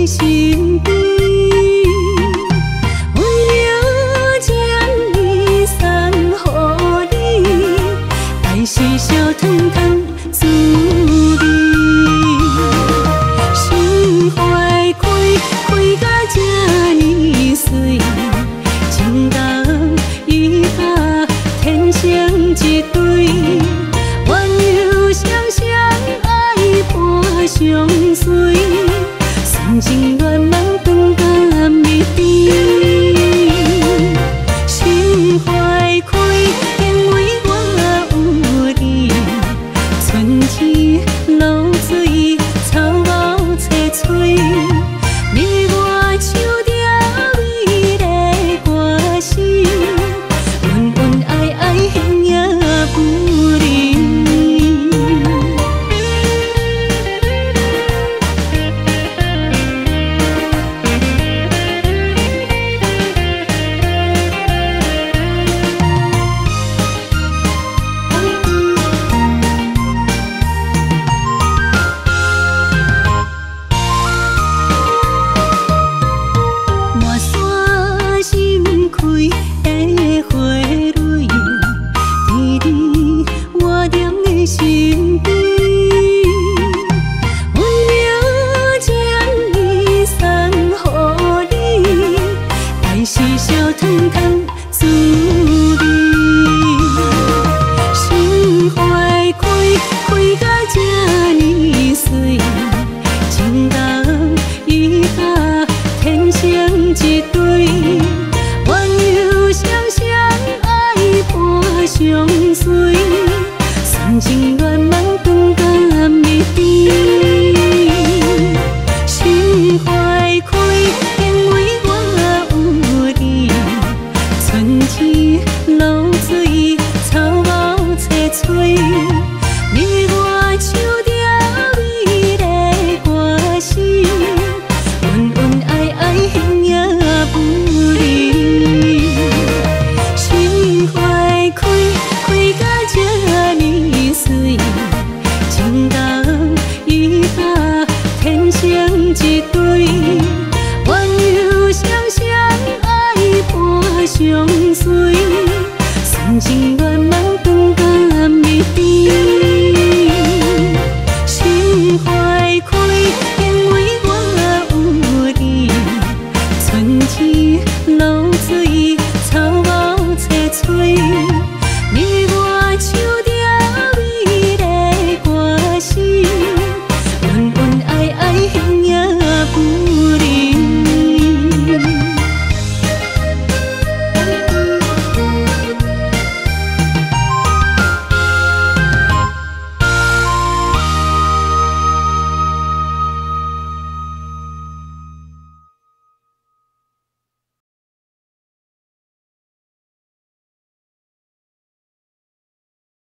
的身边，为了将你送予你，爱是烧烫烫滋味。心花开，开甲这呢水，情人伊甲天生一对，缘由双双爱伴相随，深情愿望长甲蜜甜。心花开，因为我有你，春天露水，草木青翠，你我唱着美丽歌声，恩恩爱爱幸也不离。满山心开的花蕊，甜甜我踮你身边，为了将你送予你，爱是烧烫烫滋味。心花开，开甲这呢水，情人伊甲天生一对。